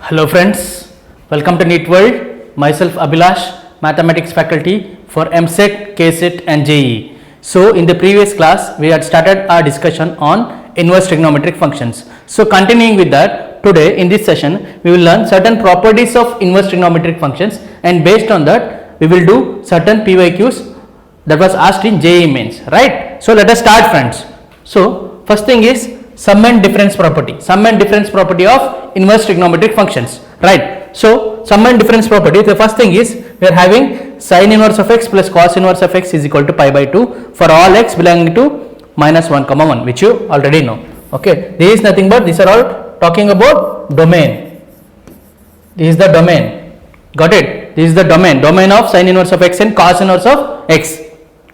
Hello friends, welcome to Neet World. Myself Abhilash, Mathematics faculty for MSET, KSET and JEE. So in the previous class we had started our discussion on inverse trigonometric functions. So continuing with that, today in this session we will learn certain properties of inverse trigonometric functions, and based on that we will do certain PYQs that was asked in JEE Mains, right? So let us start friends. So first thing is sum and difference property of inverse trigonometric functions, right? So sum and difference property, the first thing is we are having sin inverse of x plus cos inverse of x is equal to pi by 2 for all x belonging to minus 1 comma 1, which you already know. Okay, this is nothing but these are all talking about domain. This is the domain, got it? This is the domain of sin inverse of x and cos inverse of x.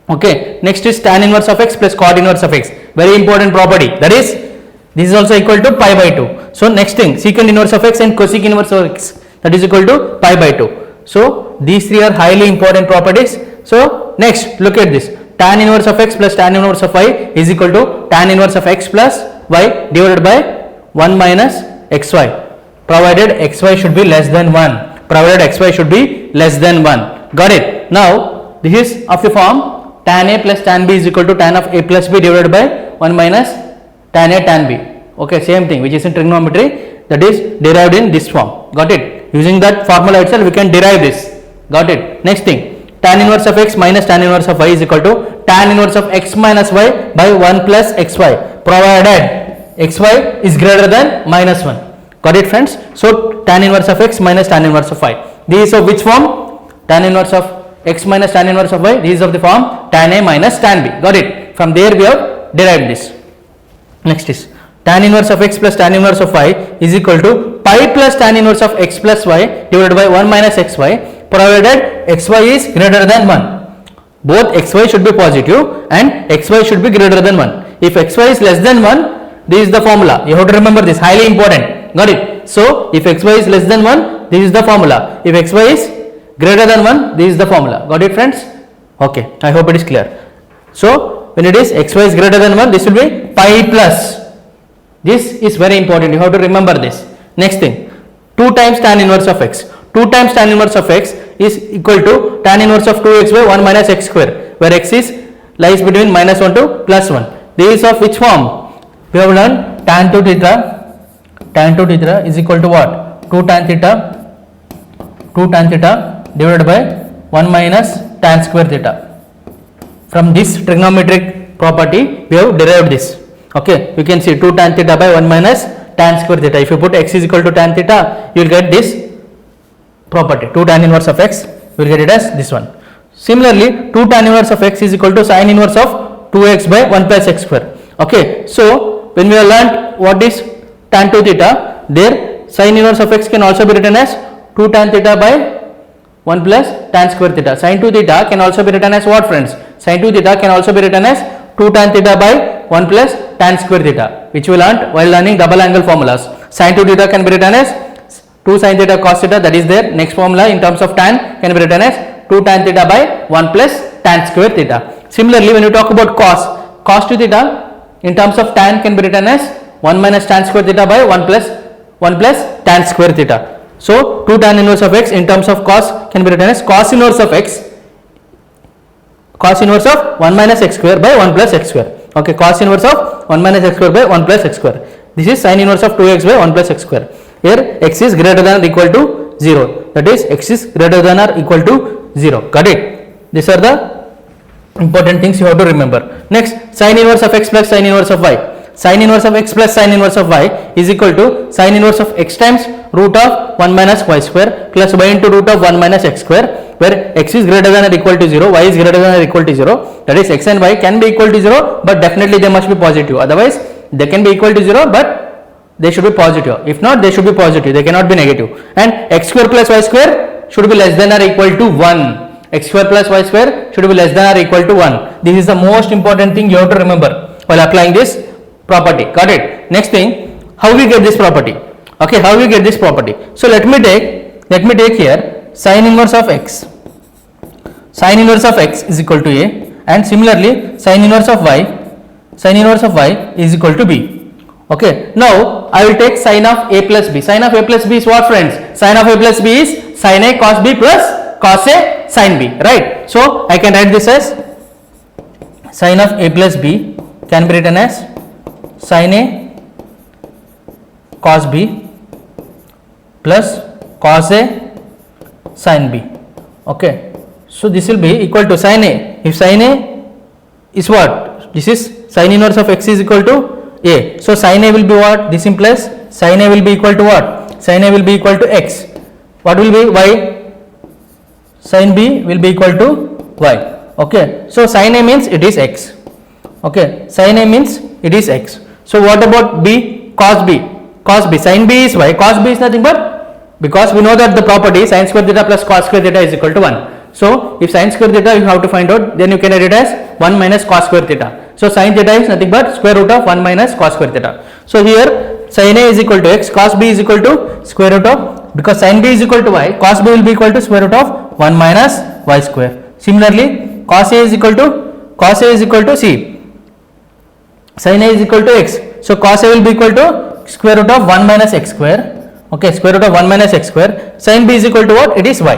Okay, next is tan inverse of x plus cot inverse of x, very important property, that is this is also equal to pi by 2. So next thing, secant inverse of x and cosec inverse of x, that is equal to pi by 2. So these three are highly important properties. So next look at this, tan inverse of x plus tan inverse of y is equal to tan inverse of x plus y divided by 1 minus xy, provided xy should be less than 1, got it? Now this is of the form tan a plus tan b is equal to tan of a plus b divided by 1 minus tan a tan b. Okay, same thing which is in trigonometry, that is derived in this form, got it? Using that formula itself we can derive this, got it? Next thing, tan inverse of x minus tan inverse of y is equal to tan inverse of x minus y by 1 plus xy, provided xy is greater than minus 1, got it friends? So tan inverse of x minus tan inverse of y, this is of which form? Tan inverse of x minus tan inverse of y, this is of the form tan a minus tan b, got it? From there we have derived this. Next is tan inverse of x plus tan inverse of y is equal to pi plus tan inverse of x plus y divided by 1 minus xy, provided xy is greater than 1. Both xy should be positive and xy should be greater than 1. If xy is less than 1, this is the formula. You have to remember this, highly important, got it? So if xy is less than 1, this is the formula. If xy is greater than 1, this is the formula, got it friends? Okay, I hope it is clear. So when it is xy is greater than 1, this will be pi plus. This is very important, you have to remember this. Next thing, 2 times tan inverse of x. 2 times tan inverse of x is equal to tan inverse of 2x by 1 minus x square, where x is lies between minus 1 to plus 1. This is of which form? We have learned tan 2 theta. Tan 2 theta is equal to what? 2 tan theta divided by 1 minus tan square theta. From this trigonometric property we have derived this. Okay, you can see 2 tan theta by 1 minus tan square theta. If you put x is equal to tan theta, you will get this property, 2 tan inverse of x, you will get it as this one. Similarly, 2 tan inverse of x is equal to sin inverse of 2x by 1 plus x square. Okay, so when we have learned what is tan 2 theta, there sin inverse of x can also be written as 2 tan theta by 1 plus tan square theta. Sin 2 theta can also be written as what friends? Sin 2 theta can also be written as 2 tan theta by 1 plus tan square theta, which we learned while learning double angle formulas. Sin 2 theta can be written as 2 sin theta cos theta, that is there. Next formula in terms of tan can be written as 2 tan theta by 1 plus tan square theta. Similarly, when you talk about cos 2 theta in terms of tan can be written as 1 minus tan square theta by 1 plus tan square theta. So 2 tan inverse of x in terms of cos can be written as cos inverse of 1 minus x square by 1 plus x square. Okay, cos inverse of 1 minus x square by 1 plus x square. This is sin inverse of 2x by 1 plus x square. Here x is greater than or equal to 0, that is x is greater than or equal to 0, got it? These are the important things you have to remember. Next, sin inverse of x plus sin inverse of y. Sin inverse of x plus sin inverse of y is equal to sin inverse of x times root of 1 minus y square plus y into root of 1 minus x square, where x is greater than or equal to 0, y is greater than or equal to 0, that is x and y can be equal to 0, but definitely they must be positive, otherwise they can be equal to 0 but they should be positive. If not, they should be positive, they cannot be negative. And x square plus y square should be less than or equal to 1. X square plus y square should be less than or equal to 1. This is the most important thing you have to remember while applying this property, got it? Next thing, how we get this property? Okay, how we get this property? So let me take here sin inverse of x. Sin inverse of x is equal to a, and similarly sin inverse of y is equal to b. Okay, now I will take sine of a plus b. Sine of a plus b is what, friends? Sine of a plus b is sin a cos b plus cos a sin b, right? So I can write this as sine of a plus b can be written as sin a cos b plus cos a sin b. Okay, so this will be equal to sin a. If sin a is what? This is sin inverse of x is equal to a. So sin a will be what? This implies sin a will be equal to what? Sin a will be equal to x. What will be y? Sin b will be equal to y. Okay, so sin a means it is x. Okay, sin a means it is x. So what about b? Cos b. Cos b. Sin b is y. Cos b is nothing but, because we know that the property sin square theta plus cos square theta is equal to 1. So if sin square theta you have to find out, then you can write it as 1 minus cos square theta. So sin theta is nothing but square root of 1 minus cos square theta. So here sin a is equal to x, cos b is equal to square root of, because sin b is equal to y, cos b will be equal to square root of 1 minus y square. Similarly, cos a is equal to c, sin a is equal to x. So cos a will be equal to square root of 1 minus x square. Okay, square root of 1 minus x square. Sin b is equal to what? It is y.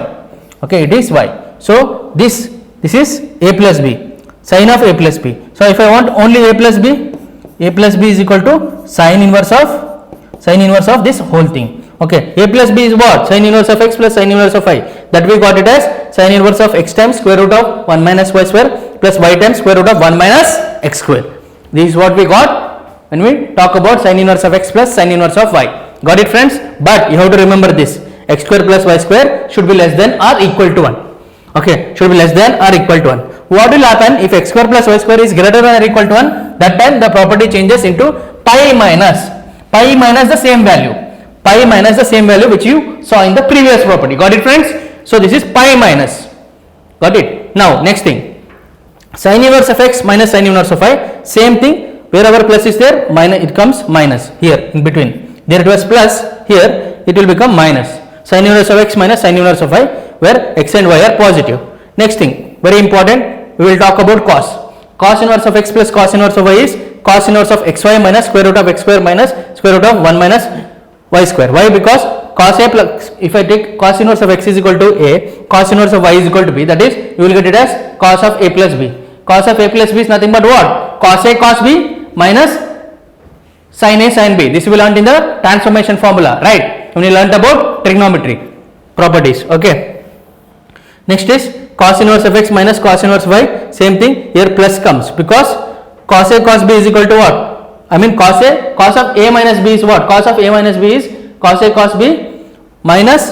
Okay, it is y. So this is a plus b, sin of a plus b. So if I want only a plus b is equal to sin inverse of this whole thing. Okay, a plus b is what? Sin inverse of x plus sin inverse of y. That we got it as sin inverse of x times square root of 1 minus y square plus y times square root of 1 minus x square. This is what we got when we talk about sin inverse of x plus sin inverse of y. Got it, friends? But you have to remember this: x square plus y square should be less than or equal to 1. Okay, should be less than or equal to 1. What will happen if x square plus y square is greater than or equal to 1? That time the property changes into pi minus the same value. Pi minus the same value which you saw in the previous property. Got it, friends? So this is pi minus. Got it? Now next thing, sin inverse of x minus sin inverse of y. Same thing, wherever plus is there, minus, it comes minus here in between. There it was plus, here it will become minus. Sin inverse of x minus sin inverse of y, where x and y are positive. Next thing, very important, we will talk about cos. Cos inverse of x plus cos inverse of y is cos inverse of xy minus square root of x square minus square root of 1 minus y square. Why? Because cos a plus, if I take cos inverse of x is equal to a, cos inverse of y is equal to b, that is you will get it as cos of a plus b. Cos of a plus b is nothing but what? Cos a cos b minus sin a sin b. This we learnt in the transformation formula, right? When we learnt about trigonometry properties. Okay, next is cos inverse of x minus cos inverse y. Same thing, here plus comes, because cos a cos b is equal to what? I mean cos of a minus b is what? Cos of a minus b is cos a cos b minus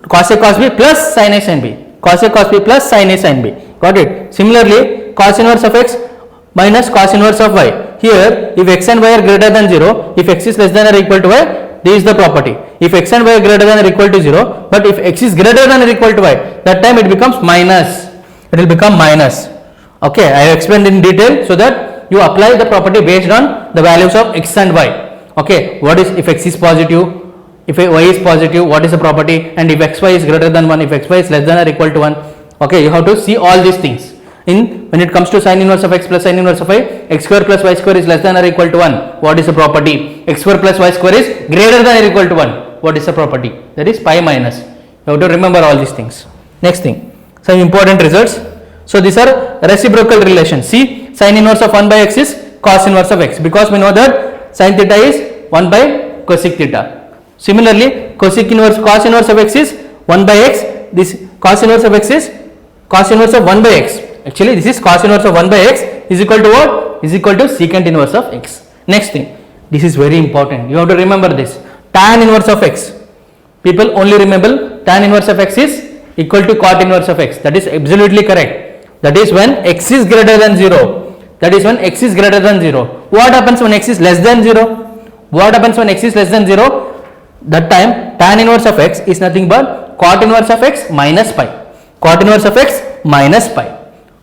cos a cos b plus sin a sin b. Cos a cos b plus sin a sin b. Got it? Similarly, cos inverse of x minus cos inverse of y. Here, if x and y are greater than 0, if x is less than or equal to y, this is the property. If x and y are greater than or equal to 0, but if x is greater than or equal to y, that time it becomes minus. It will become minus. Okay, I have explained in detail so that you apply the property based on the values of x and y. Okay, what is, if x is positive, if y is positive, what is the property, and if xy is greater than 1, if xy is less than or equal to 1. Okay, you have to see all these things. In when it comes to sin inverse of x plus sin inverse of y, x square plus y square is less than or equal to 1. What is the property? X square plus y square is greater than or equal to 1. What is the property? That is pi minus. You have to remember all these things. Next thing, some important results. So these are reciprocal relations. See, sin inverse of 1 by x is cos inverse of x, because we know that sin theta is 1 by cosec theta. Similarly, cos inverse of x is 1 by x. This cos inverse of x is cos inverse of 1 by x. Actually, this is cos inverse of 1 by x is equal to what? Is equal to secant inverse of x. Next thing, this is very important. You have to remember this. Tan inverse of x. People only remember tan inverse of x is equal to cot inverse of x. That is absolutely correct. That is when x is greater than 0. That is when x is greater than 0. What happens when x is less than 0? What happens when x is less than 0? That time tan inverse of x is nothing but cot inverse of x minus pi. Cot inverse of x minus pi.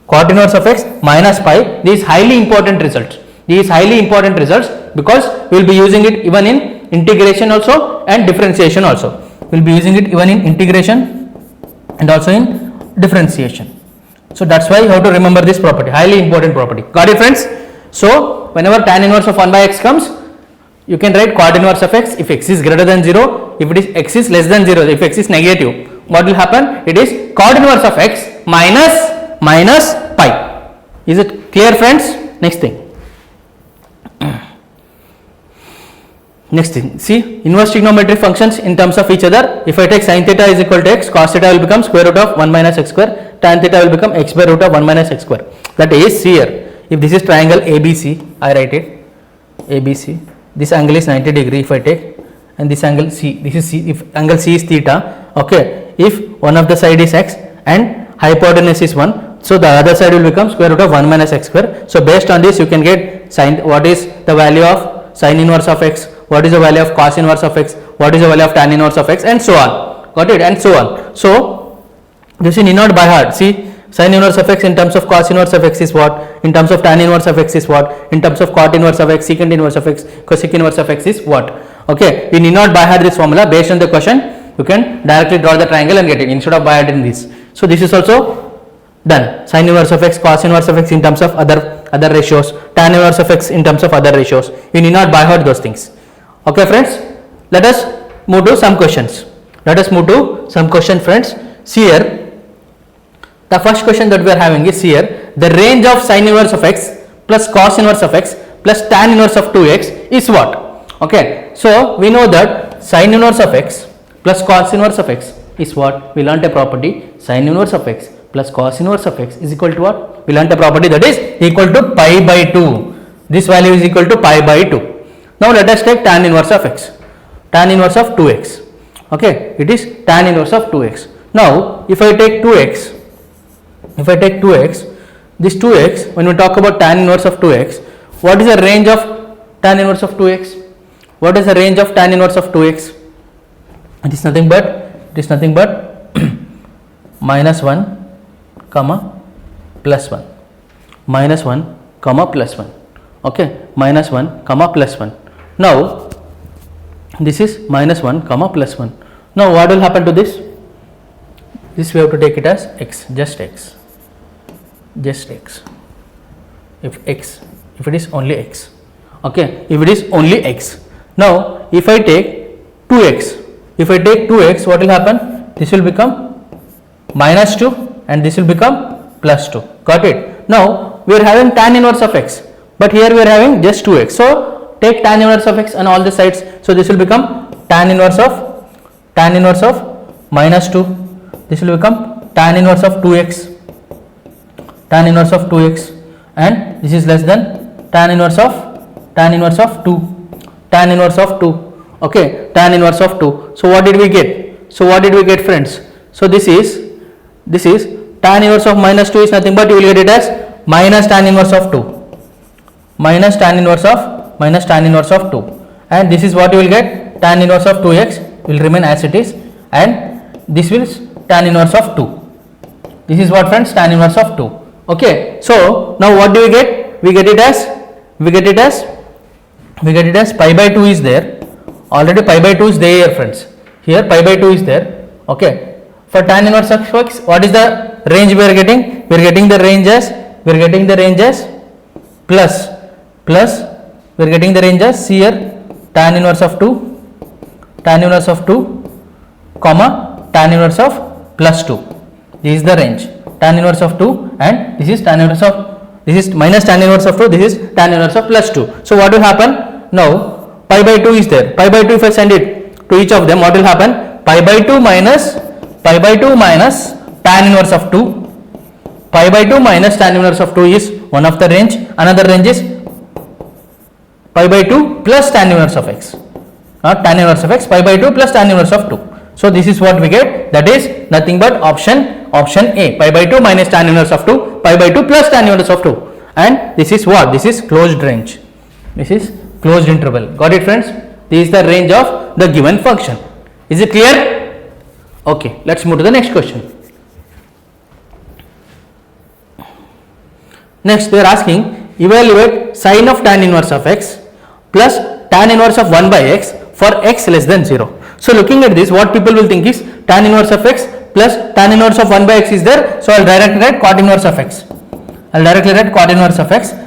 Cot inverse of x minus pi. These highly important results. These highly important results, because we will be using it even in integration also and differentiation also. We will be using it even in integration and also in differentiation. So that's why you have to remember this property. Highly important property. Got it, friends? So whenever tan inverse of 1 by x comes, You can write cot inverse of x if x is greater than 0, if it is x is less than 0, if x is negative. What will happen? It is cot inverse of x minus pi. Is it clear, friends? Next thing. Next thing, see inverse trigonometric functions in terms of each other. If I take sin theta is equal to x, cos theta will become square root of 1 minus x square, tan theta will become x by root of 1 minus x square. That is here. If this is triangle ABC, I write it ABC. This angle is 90 degree if I take, and this angle C, this is C. If angle C is theta, okay. If one of the side is x and hypotenuse is 1, so the other side will become square root of 1 minus x square. So based on this, you can get sin. What is the value of sin inverse of x? What is the value of cos inverse of x? What is the value of tan inverse of x? And so on. Got it? And so on. So this you need not by heart. See, sin inverse of x in terms of cos inverse of x is what? In terms of tan inverse of x is what? In terms of cot inverse of x, secant inverse of x, cosec inverse of x is what? Okay. You need not by heart this formula. Based on the question, you can directly draw the triangle and get it instead of by heart in this. So this is also done. Sin inverse of x, cos inverse of x in terms of other ratios, tan inverse of x in terms of other ratios. You need not by heart those things. Okay, friends. Let us move to some questions. Friends. See here, the first question that we are having is here, the range of sin inverse of x plus cos inverse of x plus tan inverse of 2x is what? Okay, so we know that sin inverse of x plus cos inverse of x is what? We learnt a property, sin inverse of x plus cos inverse of x is equal to what? We learnt a property that is equal to pi by 2. This value is equal to pi by 2. Now let us take tan inverse of x, tan inverse of 2x. Okay, it is tan inverse of 2x. Now if I take 2x, this 2x, when we talk about tan inverse of 2x, what is the range of tan inverse of 2x? What is the range of tan inverse of 2x? It is nothing but minus 1 comma plus 1, minus 1 comma plus 1. Okay, minus 1 comma plus 1. Now this is minus 1 comma plus 1. Now what will happen to this? This we have to take it as x, just x. If it is only x. Okay, if it is only x. Now if I take 2x, what will happen? This will become minus 2 and this will become plus 2. Got it? Now we are having tan inverse of x, but here we are having just 2x. So take tan inverse of x on all the sides. So this will become tan inverse of minus 2. This will become tan inverse of 2x. And this is less than tan inverse of 2. Okay, tan inverse of 2. So what did we get? Friends? So this is tan inverse of minus 2 is nothing but you will get it as minus tan inverse of 2. Minus tan inverse of 2. And this is what you will get, tan inverse of 2x will remain as it is, and this will tan inverse of 2. This is what, friends? Tan inverse of 2. Okay, so now what do we get? We get it as pi by 2 is there. Already pi by 2 is there here, friends. Here pi by 2 is there. Okay, for tan inverse of x, what is the range we are getting? We are getting the range as plus. We are getting the range as here tan inverse of 2 comma tan inverse of plus 2. This is the range, tan inverse of 2, and this is minus tan inverse of 2, this is tan inverse of plus 2. So what will happen? Now pi by 2 is there. Pi by 2, if I send it to each of them, what will happen? Pi by 2 minus tan inverse of 2. Pi by 2 minus tan inverse of 2 is one of the range. Another range is pi by 2 plus tan inverse of x, not tan inverse of x, pi by 2 plus tan inverse of 2. So this is what we get, that is nothing but option A, pi by 2 minus tan inverse of 2, pi by 2 plus tan inverse of 2, and this is what? This is closed range, this is closed interval. Got it, friends? This is the range of the given function. Is it clear? Okay, let's move to the next question. Next they are asking, evaluate sin of tan inverse of x plus tan inverse of 1 by x for x less than 0. So looking at this, what people will think is tan inverse of x plus tan inverse of 1 by x is there. So I will directly write cot inverse of x.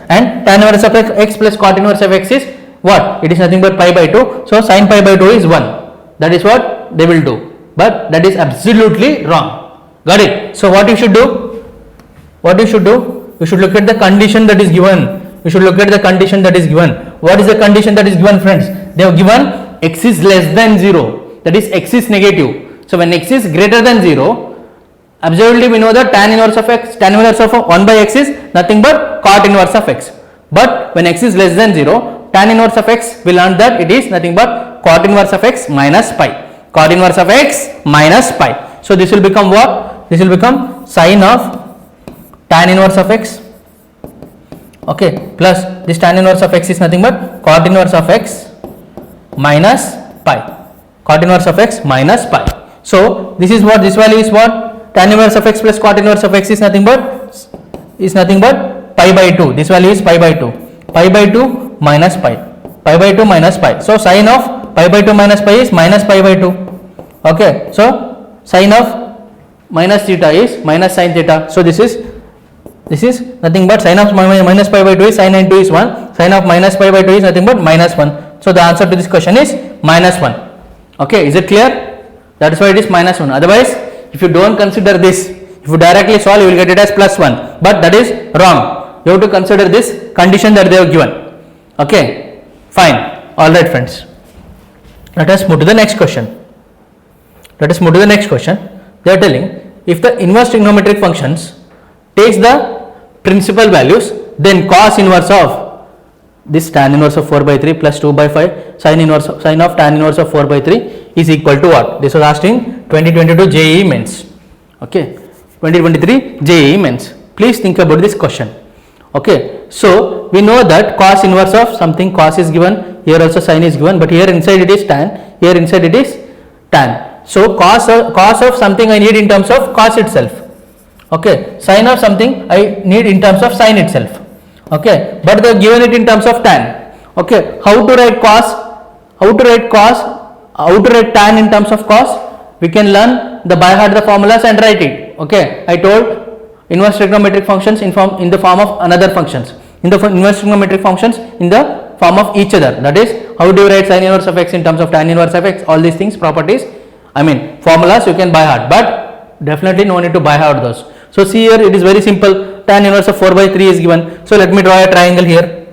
And tan inverse of x plus cot inverse of x is what? It is nothing but pi by 2. So sin pi by 2 is 1. That is what they will do. But that is absolutely wrong. Got it? So what you should do? What you should do? You should look at the condition that is given. You should look at the condition that is given. What is the condition that is given, friends? They have given x is less than 0. That is x is negative. So when x is greater than 0, absolutely we know that tan inverse of x, tan inverse of 1 by x is nothing but cot inverse of x. But when x is less than 0, tan inverse of x, we learned that it is nothing but cot inverse of x minus pi. Cot inverse of x minus pi. So this will become what? This will become sine of tan inverse of x. Okay, plus this tan inverse of x is nothing but cot inverse of x minus pi. Cot inverse of x minus pi. So this is what, this value is what? Tan inverse of x plus cot inverse of x is nothing but pi by 2. This value is pi by 2. Pi by 2 minus pi. Pi by 2 minus pi. So sine of pi by 2 minus pi is minus pi by 2. Okay, so sine of minus theta is minus sine theta. So this is nothing but sine of minus pi by 2 is sine into is 1. Sine of minus pi by 2 is nothing but minus 1. So the answer to this question is minus 1. Okay, is it clear? That is why it is minus 1. Otherwise, if you don't consider this, if you directly solve, you will get it as plus 1. But that is wrong. You have to consider this condition that they have given. Okay, fine. Alright, friends. Let us move to the next question. Let us move to the next question. They are telling, if the inverse trigonometric functions takes the principal values, then cos inverse of this tan inverse of 4 by 3 plus 2 by 5 sine of tan inverse of 4 by 3 is equal to what? This was asked in 2022 JEE Mains. Okay, 2023 JEE Mains. Please think about this question. Okay, so we know that cos inverse of something, cos is given, here also sine is given, but here inside it is tan, here inside it is tan. So cos of something I need in terms of cos itself. Okay, sine of something I need in terms of sine itself. Okay, but they have given it in terms of tan. Okay, how to write cos, how to write tan in terms of cos? We can learn the by heart the formulas and write it. Okay, I told inverse trigonometric functions in the form of another functions, in the inverse trigonometric functions in the form of each other. That is, how do you write sine inverse of x in terms of tan inverse of x? All these things, properties, I mean formulas you can by heart, but definitely no need to by heart those. So see here, it is very simple. Tan inverse of 4 by 3 is given. So let me draw a triangle here.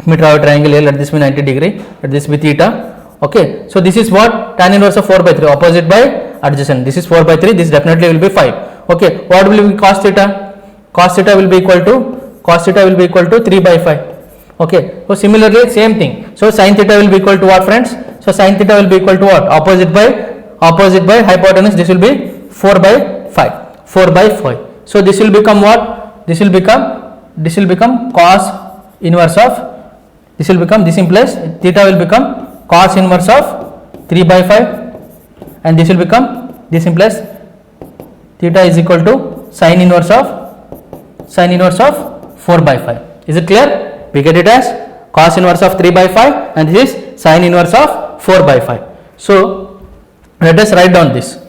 Let this be 90 degree. Let this be theta. Okay. So this is what? Tan inverse of 4 by 3. Opposite by adjacent. This is 4 by 3. This definitely will be 5. Okay. What will be cos theta? Cos theta will be equal to 3 by 5. Okay. So similarly, same thing. So sin theta will be equal to what, friends? So sin theta will be equal to what? Opposite by hypotenuse. This will be 4 by 5. 4 by 5. So this will become what? This will become cos inverse of, this implies theta will become cos inverse of 3 by 5, and this implies theta is equal to sin inverse of 4 by 5. Is it clear? We get it as cos inverse of 3 by 5 and this is sin inverse of 4 by 5. So let us write down this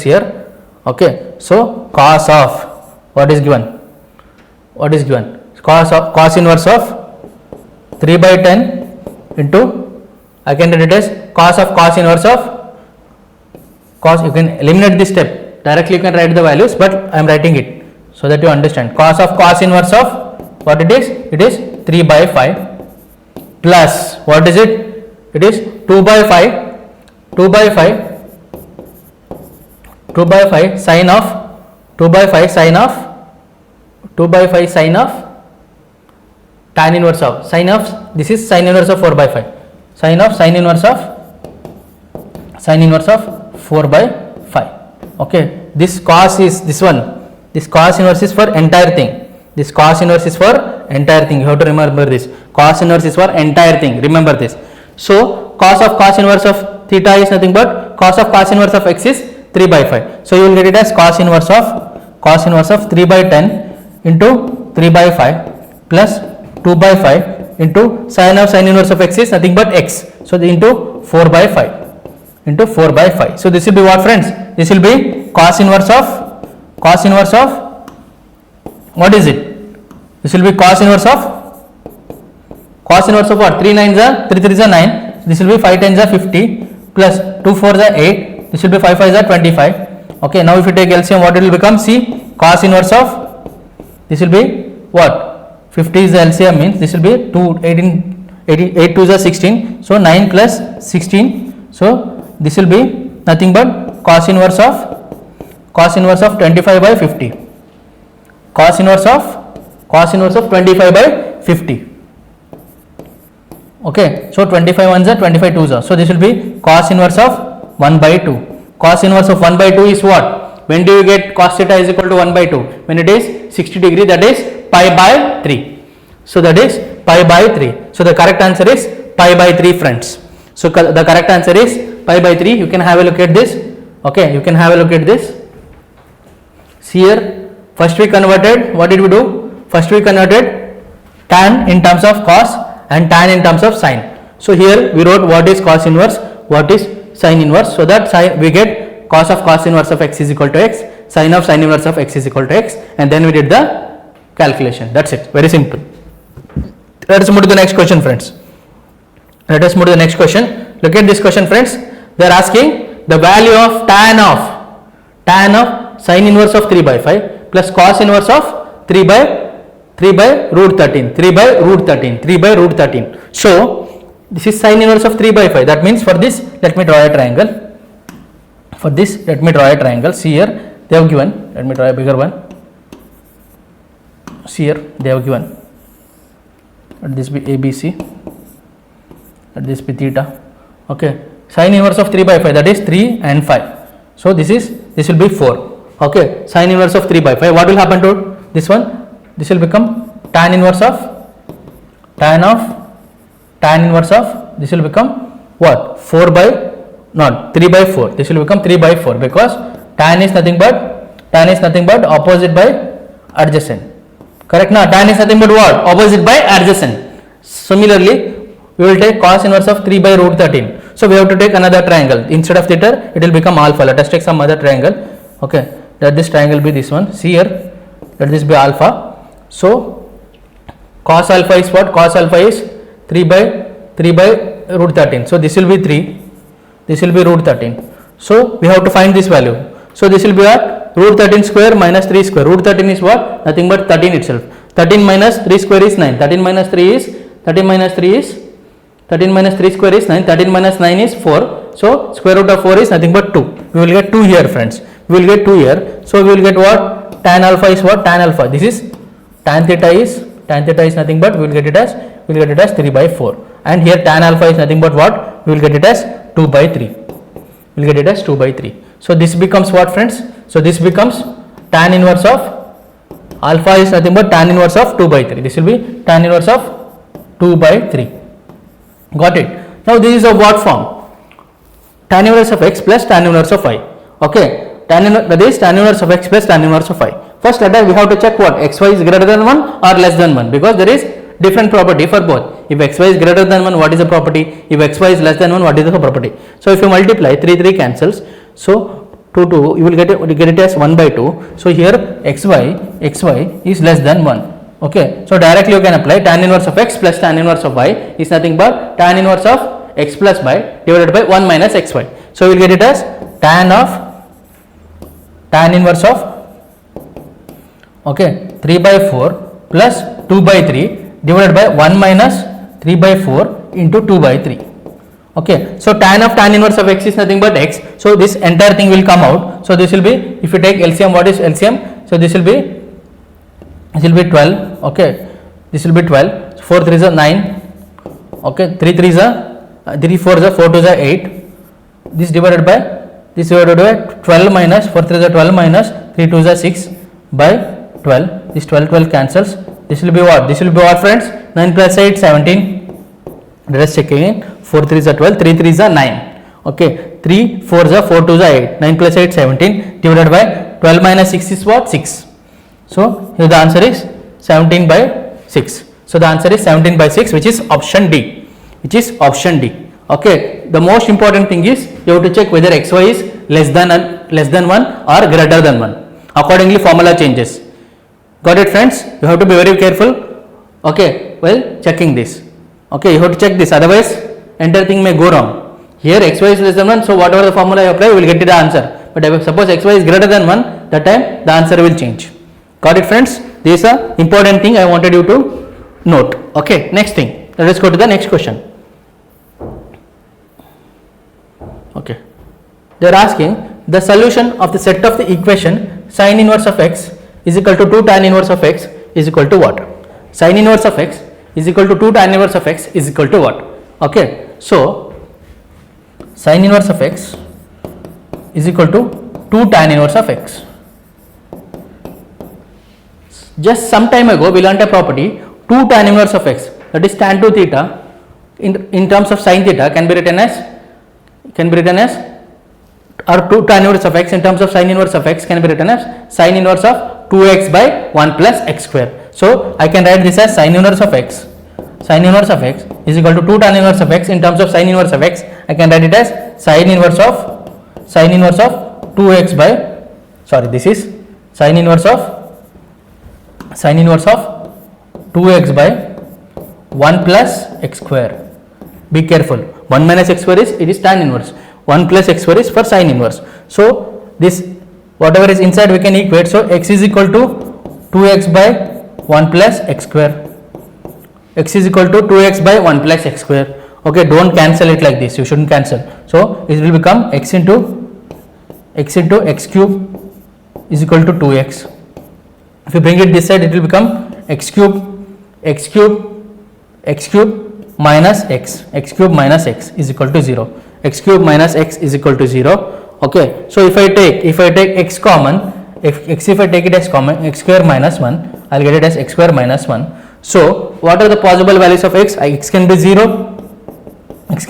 here. Okay, so cos of, what is given? Cos inverse of 3 by 10 into, I can write it as cos of cos inverse of cos. You can eliminate this step, directly you can write the values, but I am writing it so that you understand. Cos of cos inverse of, what it is? It is 3 by 5 plus, what is it? It is 2 by 5 sine of 2 by 5 sine of tan inverse of sine of, this is sine inverse of 4 by 5, sine inverse of 4 by 5. Okay, this cos is this one, this cos inverse is for entire thing, you have to remember this, cos inverse is for entire thing, remember this. So cos of cos inverse of theta is nothing but cos of cos inverse of x is 3 by 5. So you will get it as cos inverse of 3 by 10 into 3 by 5 plus 2 by 5 into sin inverse of x is nothing but x. So into 4 by 5. So this will be what, friends? This will be cos inverse of what is it? This will be cos inverse of cos inverse of what? 3 9s are 3 3s are 9. This will be 5 10s are 50 plus 2 4s are 8. This will be 5 5s are 25. Okay, now if you take LCM, what it will become? See, cos inverse of this will be what? 50 is the LCM, means this will be 2 18 8 2s are 16. So 9 plus 16. So this will be nothing but cos inverse of 25 by 50. Cos inverse of 25 by 50. Okay, so 25 ones are 25 twos are. So this will be cos inverse of 1 by 2. Cos inverse of 1 by 2 is what? When do you get cos theta is equal to 1 by 2? When it is 60 degree, that is pi by 3. So that is pi by 3. So the correct answer is pi by 3, friends. So the correct answer is pi by 3. You can have a look at this. Okay, you can have a look at this. See here, first we converted, what did we do? First we converted tan in terms of cos and tan in terms of sine. So here we wrote what is cos inverse, what is sine inverse, so that we get cos of cos inverse of x is equal to x, sine of sine inverse of x is equal to x, and then we did the calculation. That's it, very simple. Let us move to the next question, friends. Let us move to the next question. Look at this question, friends. They are asking the value of tan of sine inverse of 3 by 5 plus cos inverse of 3 by root 13. So this is sine inverse of 3 by 5. That means for this, let me draw a triangle. For this, let me draw a triangle. See here, they have given, let me draw a bigger one. See here, they have given, let this be ABC, let this be theta. Okay, sine inverse of 3 by 5, that is 3 and 5. So this will be 4. Okay, sine inverse of 3 by 5. What will happen to this one? This will become tan inverse of this will become what? 3 by 4. This will become 3 by 4 because tan is nothing but opposite by adjacent. Correct now? Tan is nothing but what? Opposite by adjacent. Similarly, we will take cos inverse of 3 by root 13. So we have to take another triangle. Instead of theta, it will become alpha. Let us take some other triangle. Okay, let this triangle be this one. See here, let this be alpha. So cos alpha is what? Cos alpha is 3 by root 13. So this will be 3. This will be root 13. So we have to find this value. So this will be what? Root 13 square minus 3 square. Root 13 is what? Nothing but 13 itself. 13 minus 3 square is 9. 13 minus 3 square is 9. 13 minus 9 is 4. So square root of 4 is nothing but 2. We will get 2 here, friends. We will get 2 here. So we will get what? Tan alpha is what? Tan alpha. This is tan theta is nothing but we will get it as 3 by 4. And here tan alpha is nothing but what? We will get it as 2 by 3. We will get it as 2 by 3. So this becomes what, friends? So this becomes tan inverse of alpha is nothing but tan inverse of 2 by 3. This will be tan inverse of 2 by 3. Got it? Now this is of what form? Tan inverse of x plus tan inverse of y. Okay, that is tan inverse of x plus tan inverse of y. First, we have to check what? Xy is greater than 1 or less than 1, because there is different property for both. If xy is greater than 1, what is the property? If xy is less than 1, what is the property? So if you multiply, 3 cancels. So 2 you will get it as 1 by 2. So here xy is less than 1. Okay, so directly you can apply tan inverse of x plus tan inverse of y is nothing but tan inverse of x plus y divided by 1 minus xy. So we will get it as tan inverse of 3 by 4 plus 2 by 3 divided by 1 minus 3 by 4 into 2 by 3. Okay, so tan inverse of x is nothing but x. So this entire thing will come out. So this will be, if you take LCM, what is LCM? So this will be 12. Okay, this will be 12. 4 3s are 9. Okay, 3 4s are 4 2s are 8. This divided by 12 minus 4 3s are 12 minus 3 2s are 6 by 12. This 12 cancels. This will be what? This will be what, friends? 9 plus 8 17. Let us check again. 4 3s are 12. 3 3s are 9. Okay, 3 4s are 4 2s are 8. 9 plus 8 17 divided by 12 minus 6 is what? 6. So here the answer is 17 by 6. So the answer is 17 by 6, which is option D. Okay, the most important thing is you have to check whether xy is less than 1 or greater than 1. Accordingly, formula changes. Got it, friends? You have to be very careful. Okay, well, checking this. Okay, you have to check this, otherwise entire thing may go wrong. Here xy is less than 1, so whatever the formula I apply, we will get the answer. But if suppose xy is greater than 1, that time the answer will change. Got it, friends? This is a important thing I wanted you to note. Okay, next thing. Let us go to the next question. Okay, they are asking the solution of the set of the equation sin inverse of x is equal to 2 tan inverse of x is equal to what? Sin inverse of x is equal to 2 tan inverse of x is equal to what? Okay, so sin inverse of x is equal to 2 tan inverse of x. Just some time ago we learnt a property 2 tan inverse of x, that is tan 2 theta in terms of sin theta can be written as or 2 tan inverse of x in terms of sin inverse of x can be written as sin inverse of 2x by 1 plus x square. So I can write this as sin inverse of x is equal to 2 tan inverse of x in terms of sin inverse of x. I can write it as sin inverse of 2x by, sorry, this is sin inverse of 2x by 1 plus x square. Be careful, 1 minus x square is tan inverse, 1 plus x square is for sin inverse. So this whatever is inside we can equate. So x is equal to 2x by 1 plus x square. X is equal to 2x by 1 plus x square. Okay, don't cancel it like this, you shouldn't cancel. So it will become x into x cube is equal to 2x. If you bring it this side, it will become x cube minus x cube minus x is equal to 0. X cube minus x is equal to 0. Okay, so if I take x common, if I take it as common, x square minus 1, I will get it as x square minus 1. So what are the possible values of x? X can be 0, x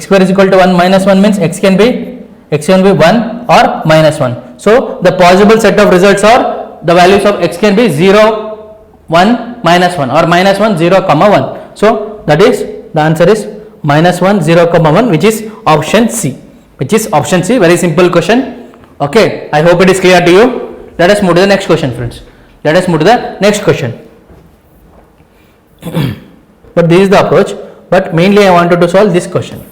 square is equal to 1 minus 1 means x can be 1 or minus 1. So the possible set of results are the values of x can be 0, 1, minus 1 or minus 1, 0, 1. So that is the answer is minus 1, 0, 1, which is option C. Very simple question. Okay, I hope it is clear to you. Let us move to the next question, friends. But this is the approach, but mainly I wanted to solve this question.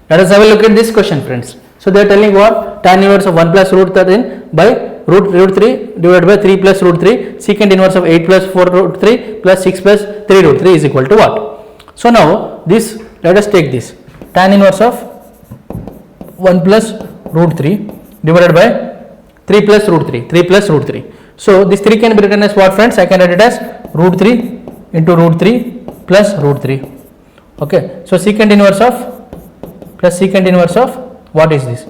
Let us have a look at this question, friends. So they are telling what? Tan inverse of 1 plus root 13 by root 3 divided by 3 plus root 3, secant inverse of 8 plus 4 root 3 plus 6 plus 3 root 3 is equal to what? So now this, let us take this tan inverse of 1 plus root 3 divided by 3 plus root 3. So this 3 can be written as what, friends? I can write it as root 3 into root 3 plus root 3. Okay, so secant inverse of what is this?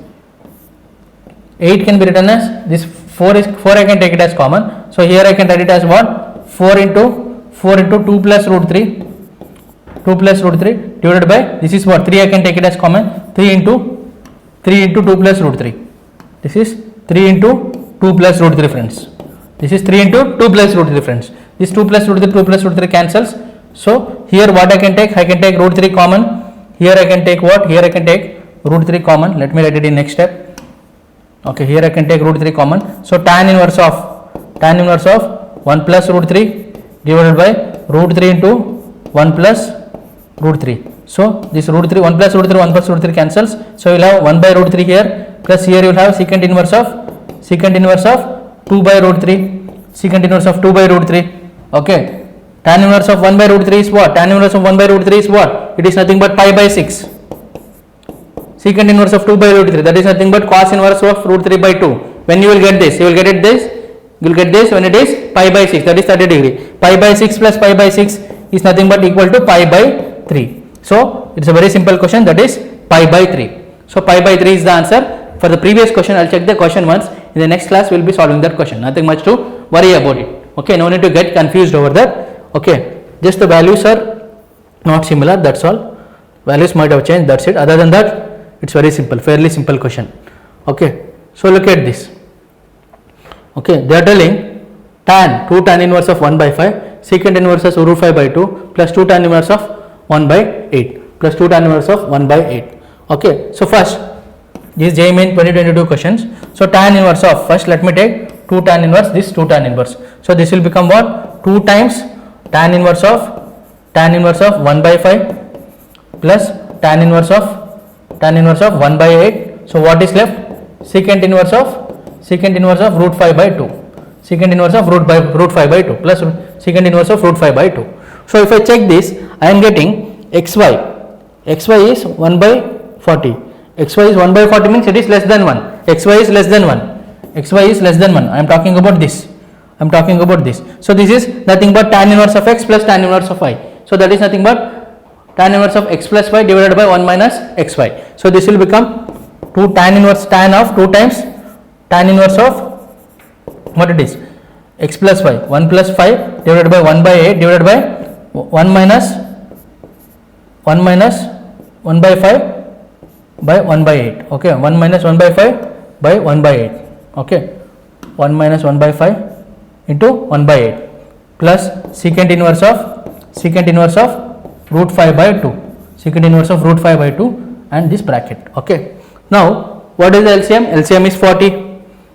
8 can be written as this 4 I can take it as common. So here I can write it as what? 4 into 2 plus root 3 divided by, this is what, 3 I can take it as common, 3 into 2 plus root 3. This is 3 into 2 plus root 3, friends. This 2 plus root 3 cancels. So here what I can take? I can take root 3 common. Here I can take what? Here I can take root 3 common. Let me write it in next step. Okay, here I can take root 3 common. So tan inverse of 1 plus root 3 divided by root 3 into 1 plus root 3. So this root 3, 1 plus root 3 cancels. So you will have 1 by root 3 here, plus here you will have secant inverse of 2 by root 3. Okay, tan inverse of 1 by root 3 is what? It is nothing but pi by 6. Secant inverse of 2 by root 3, that is nothing but cos inverse of root 3 by 2. When you will get this? You will get this when it is pi by 6, that is 30 degree. Pi by 6 plus pi by 6 is nothing but equal to pi by 3. So it is a very simple question, that is pi by 3. So pi by 3 is the answer. For the previous question, I will check the question once. In the next class, we will be solving that question. Nothing much to worry about it. Okay, no need to get confused over that. Okay, just the values are not similar, that's all. Values might have changed, that's it. Other than that, it's very simple, fairly simple question. Okay, so look at this. Okay, they are telling 2 tan inverse of 1 by 5, secant inverse of root 5 by 2 plus 2 tan inverse of 1 by 8 plus 2 tan inverse of 1 by 8. Okay, so first, this JEE Mains 2022 questions. So tan inverse of, first let me take 2 tan inverse, this 2 tan inverse. So this will become what? 2 times tan inverse of tan inverse of 1 by 5 plus tan inverse of 1 by 8. So what is left? Secant inverse of root 5 by 2. Secant inverse of root 5 by 2 plus secant inverse of root 5 by 2. So if I check this, I am getting xy is 1 by 40. Xy is 1 by 40 means it is less than 1. Xy is less than 1. Xy is less than 1. I am talking about this. So this is nothing but tan inverse of x plus tan inverse of y. So that is nothing but tan inverse of x plus y divided by 1 minus xy. So this will become 2 tan inverse tan of 2 times tan inverse of what it is, x plus y, 1 plus 5 divided by 1 by 8 divided by 1 minus 1 by 5 by 1 by 8. Okay, 1 minus 1 by 5 by 1 by 8. Okay, 1 minus 1 by 5 into 1 by 8 plus secant inverse of root 5 by 2. Secant inverse of root 5 by 2 and this bracket. Okay, now what is the LCM? LCM is 40.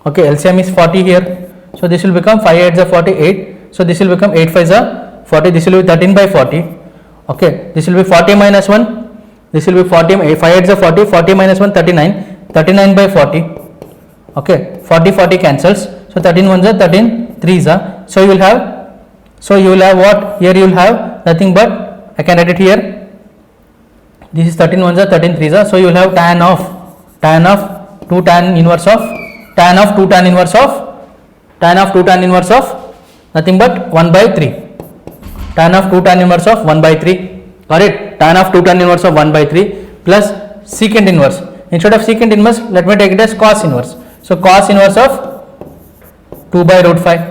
Okay, LCM is 40 here. So this will become 5 8s are 48. So this will become 8 5s are 40. This will be 13 by 40. Okay, this will be 40 minus 1. This will be 40. 5 8s are 40. 40 minus 1 39. 39 by 40. Okay, 40 cancels. So 13 1s are 13 3s are. So you will have what? Here you will have nothing but, I can write it here. This is 13 1s are 13 3s are. So you will have tan of 2 tan inverse of nothing but 1 by 3. Tan of 2 tan inverse of 1 by 3. Got it? Tan of 2 tan inverse of 1 by 3 plus secant inverse. Instead of secant inverse, let me take it as cos inverse. So cos inverse of 2 by root 5.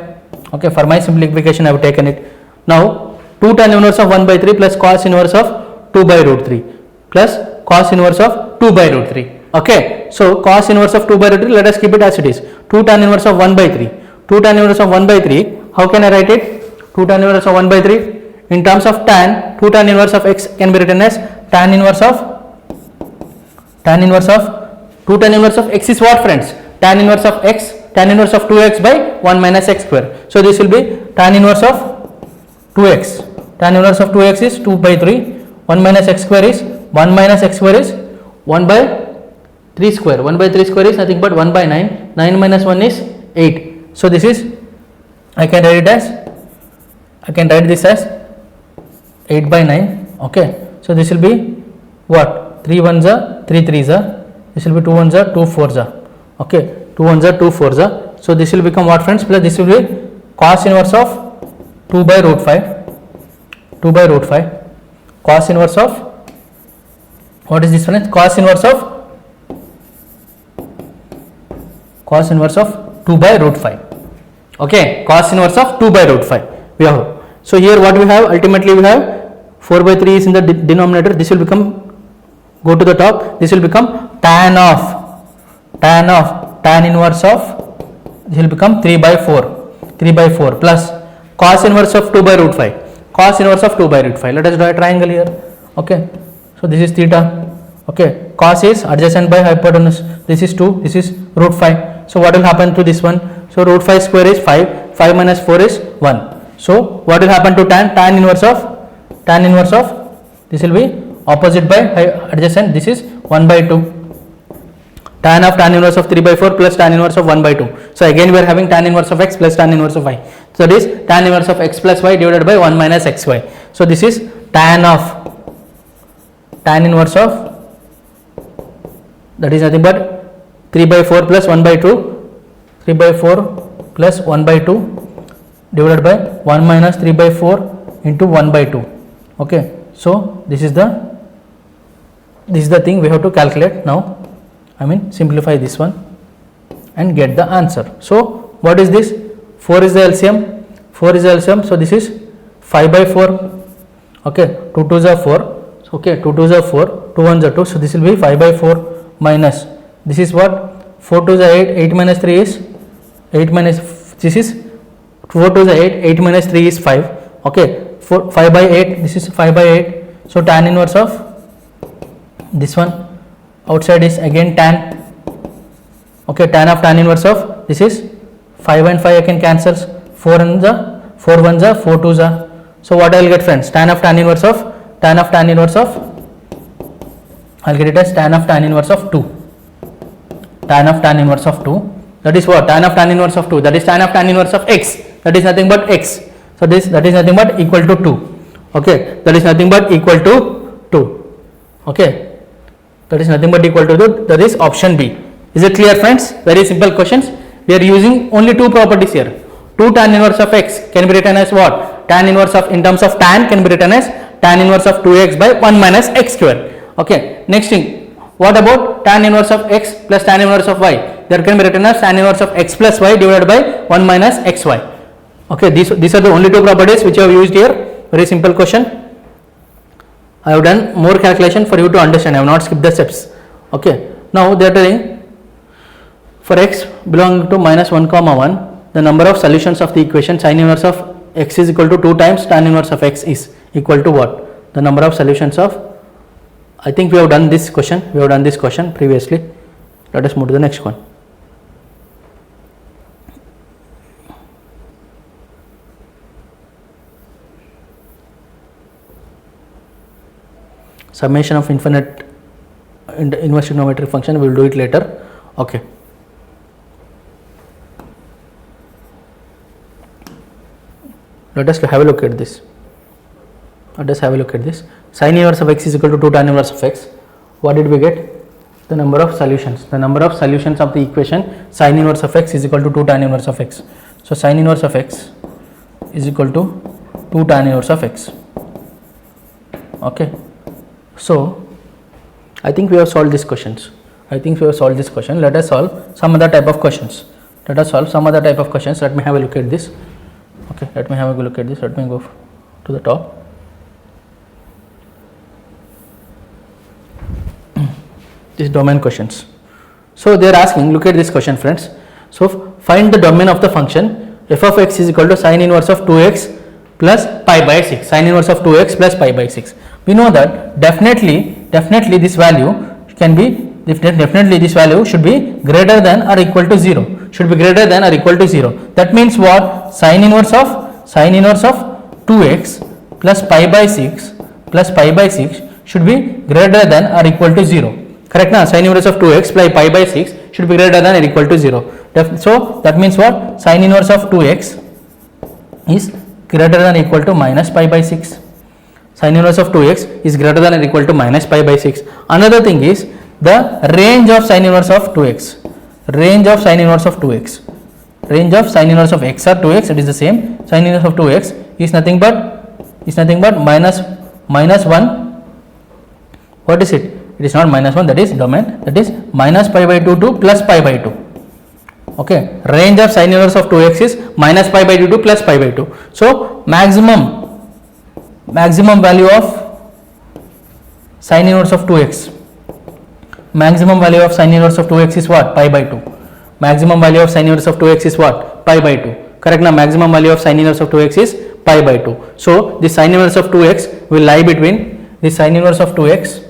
Okay, for my simplification I have taken it. Now 2 tan inverse of 1 by 3 plus cos inverse of 2 by root 3 plus cos inverse of 2 by root 3. Okay, so cos inverse of 2 by root 3, let us keep it as it is. 2 tan inverse of 1 by 3. 2 tan inverse of 1 by 3, how can I write it? 2 tan inverse of 1 by 3. In terms of tan, 2 tan inverse of x can be written as tan inverse of 2 tan inverse of x is what, friends? Tan inverse of x, tan inverse of 2x by 1 minus x square. So this will be tan inverse of 2x. Tan inverse of 2x is 2 by 3. 1 minus x square is 1 minus x square is 1 by 3 square. 1 by 3 square is nothing but 1 by 9. 9 minus 1 is 8. So this is, I can write this as 8 by 9. Okay, so this will be what? 3 1s are 3 3s are. This will be 2 1s are 2 4s are. Okay, 2 1s are 2 4s are. So this will become what, friends? Plus this will be cos inverse of 2 by root 5. 2 by root 5. Cos inverse of, what is this, friends? Cos inverse of 2 by root 5. Okay, cos inverse of 2 by root 5 we have. So here what we have, ultimately we have 4 by 3 is in the denominator. This will become, go to the top, this will become tan inverse of, this will become 3 by 4 plus cos inverse of 2 by root 5. Cos inverse of 2 by root 5. Let us draw a triangle here. Okay, so this is theta. Okay, cos is adjacent by hypotenuse. This is 2, this is root 5. So what will happen to this one? So root 5 square is 5. 5 minus 4 is 1. So what will happen to tan inverse of this will be opposite by adjacent. This is 1 by 2. Tan inverse of 3 by 4 plus tan inverse of 1 by 2. So again we are having tan inverse of x plus tan inverse of y. So this is tan inverse of x plus y divided by 1 minus xy. So this is tan inverse of, that is nothing but 3 by 4 plus 1 by 2. 3 by 4 plus 1 by 2 divided by 1 minus 3 by 4 into 1 by 2. Okay, so this is the thing we have to calculate now. I mean simplify this one and get the answer. So what is this? 4 is the LCM. 4 is the LCM. So this is 5 by 4. Okay, 2 2s are 4. Okay, 2 2s are 4. 2 1s are 2. So this will be 5 by 4 minus, this is what? 4 2s are 8. 8 minus 3 is 8 minus, this is 4 2s are 8. 8 minus 3 is 5. Okay, 5 by 8. This is 5 by 8. So tan inverse of this one, outside is again tan. Okay, tan inverse of this is 5 and 5 I can cancel. 4 1s are 4 2s are. So what I will get, friends? Tan of tan inverse of I'll get it as tan of tan inverse of 2. Tan of tan inverse of 2. That is what? Tan of tan inverse of 2. That is tan of tan inverse of x. That is nothing but x. So that is nothing but equal to 2. Okay. That is nothing but equal to 2. Okay. That is nothing but equal to 2. That is option B. Is it clear, friends? Very simple questions. We are using only two properties here. 2 tan inverse of x can be written as what? Tan inverse of, in terms of tan, can be written as tan inverse of 2x by 1 minus x square. Okay. Next thing. What about tan inverse of x plus tan inverse of y? There can be written as tan inverse of x plus y divided by 1 minus xy. Okay, these are the only two properties which I have used here. Very simple question. I have done more calculation for you to understand. I have not skipped the steps. Okay. Now they are telling for x belonging to minus 1 comma 1, the number of solutions of the equation sin inverse of x is equal to 2 times tan inverse of x is equal to what? The number of solutions of, I think we have done this question. We have done this question previously. Let us move to the next one. Summation of infinite inverse trigonometric function, we will do it later. Okay. Let us have a look at this. Sin inverse of x is equal to 2 tan inverse of x. What did we get? The number of solutions. The number of solutions of the equation sin inverse of x is equal to 2 tan inverse of x. So sin inverse of x is equal to 2 tan inverse of x. Okay. So I think we have solved these questions. Let us solve some other type of questions. Let me have a look at this. Okay, let me have a look at this. Let me go to the top. These domain questions. So they are asking, look at this question, friends. So find the domain of the function f of x is equal to sin inverse of 2x plus pi by 6. Sin inverse of 2x plus pi by 6. We know that definitely this value can be, definitely this value should be greater than or equal to 0. That means what? Sin inverse of 2x plus pi by 6 should be greater than or equal to 0. Correct now? Sin inverse of 2x plus pi by 6 should be greater than or equal to 0. So that means what? Sin inverse of 2x is greater than or equal to minus pi by 6. Sin inverse of 2x is greater than or equal to minus pi by 6. Another thing is the range of sin inverse of 2x. Range of sin inverse of x or 2x, it is the same. Sin inverse of 2x is nothing but minus 1. What is it? It is not minus 1, that is domain, that is minus pi by 2 to plus pi by 2. Okay, range of sin inverse of 2x is minus pi by 2 to plus pi by 2. So maximum value of sin inverse of 2x. Maximum value of sin inverse of 2x is what? Pi by 2. Maximum value of sin inverse of 2x is what? Pi by 2. Correct now? Maximum value of sin inverse of 2x is pi by 2. So the sin inverse of 2x will lie between the sin inverse of 2x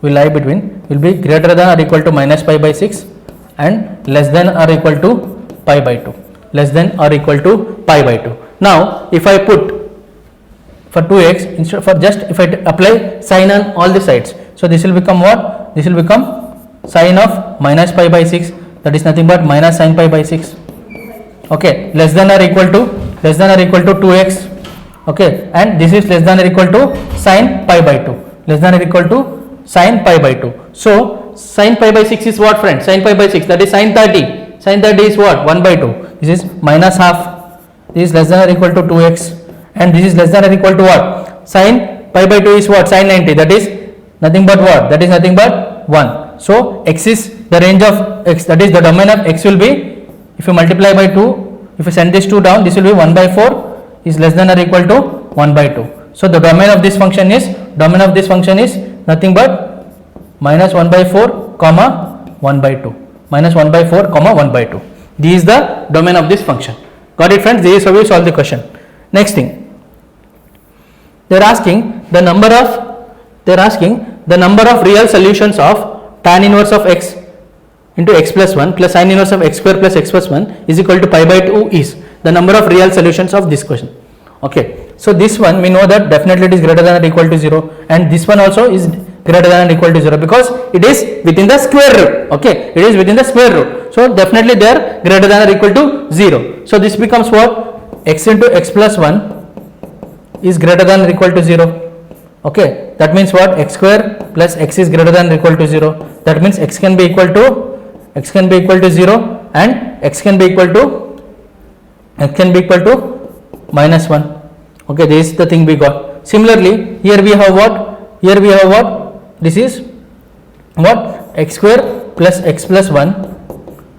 will be greater than or equal to minus pi by 6 and less than or equal to pi by 2. Now if I put for 2x, instead for just if I apply sin on all the sides, so this will become what? This will become sin of minus pi by 6, that is nothing but minus sin pi by 6. Okay, less than or equal to 2x. Okay, and this is less than or equal to sin pi by 2. So sin pi by 6 is what, friends? Sin pi by 6, that is sin 30. Sin 30 is what? 1 by 2. This is minus half. This is less than or equal to 2x. And this is less than or equal to what? Sin pi by 2 is what? Sin 90. That is nothing but what? That is nothing but 1. So x is the range of x, that is the domain of x will be, if you multiply by 2, if you send this 2 down, this will be 1 by 4 is less than or equal to 1 by 2. So the domain of this function is nothing but minus 1 by 4 comma 1 by 2. This is the domain of this function. Got it, friends? This is how we solve the question. Next thing, they are asking the number of real solutions of tan inverse of x into x plus 1 plus sin inverse of x square plus x plus 1 is equal to pi by 2 is. the number of real solutions of this question. Okay, so this one we know that definitely it is greater than or equal to 0, and this one also is greater than or equal to 0 because it is within the square root. Okay, it is within the square root, so definitely they are greater than or equal to 0. So this becomes what? X into x plus 1 is greater than or equal to 0. Okay, that means what? X square plus x is greater than or equal to 0. That means x can be equal to 0 and x can be equal to minus 1. Okay, this is the thing we got. Similarly, here we have what? This is what? X square plus x plus 1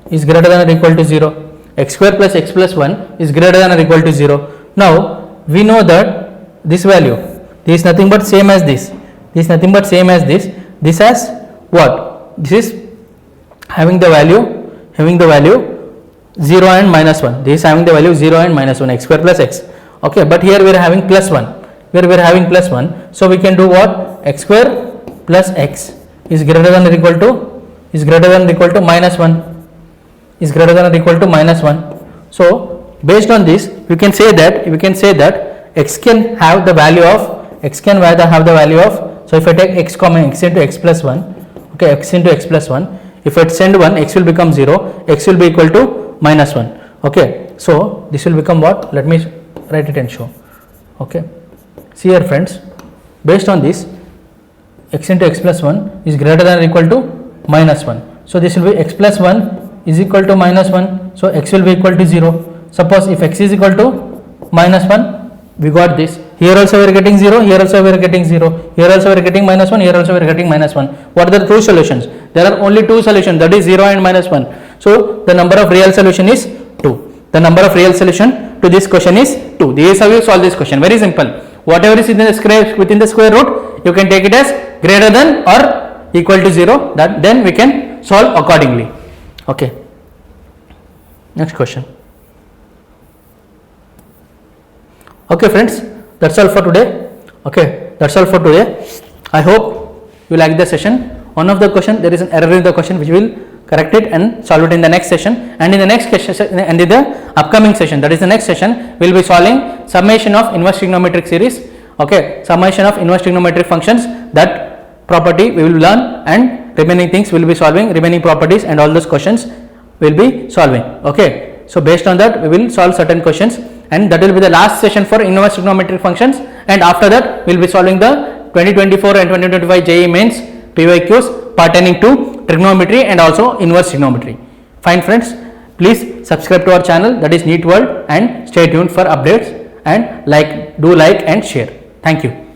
is greater than or equal to 0. X square plus x plus 1 is greater than or equal to 0. Now we know that this value, this is nothing but same as this. This is nothing but same as this. This has what? This is having the value 0 and minus 1. This is having the value 0 and minus 1, x square plus x. Okay, but here we are having plus 1. So we can do what? X square plus x is greater than or equal to minus 1. Is greater than or equal to minus 1. So based on this, we can say that x can have the value of so if I take x comma x into x plus 1, okay, x into x plus 1, if I send 1, x will become 0, x will be equal to minus 1. Okay, so this will become what? Let me write it and show. Okay, see here friends, based on this, x into x plus 1 is greater than or equal to minus 1. So this will be x plus 1 is equal to minus 1, so x will be equal to 0. Suppose if x is equal to minus 1, we got this. Here also we are getting 0, here also we are getting 0, here also we are getting minus 1, here also we are getting minus 1. What are the two solutions? There are only two solutions, that is 0 and minus 1. So the number of real solution is 2. The number of real solution to this question is 2. This is how you solve this question. Very simple. Whatever is within the square root, you can take it as greater than or equal to 0. That then we can solve accordingly. Okay. Next question. Okay friends, that's all for today. Okay, that's all for today. I hope you like the session. One of the question, there is an error in the question which will correct it and solve it in the next session, and in the next session and in the upcoming session, that is the next session, we will be solving summation of inverse trigonometric series. Okay, summation of inverse trigonometric functions, that property we will learn, and remaining things we will be solving, remaining properties and all those questions we will be solving. Okay, so based on that we will solve certain questions, and that will be the last session for inverse trigonometric functions, and after that we will be solving the 2024 and 2025 JEE Mains PYQs pertaining to trigonometry and also inverse trigonometry. Fine friends, please subscribe to our channel, that is Neet World, and stay tuned for updates, and do like and share. Thank you.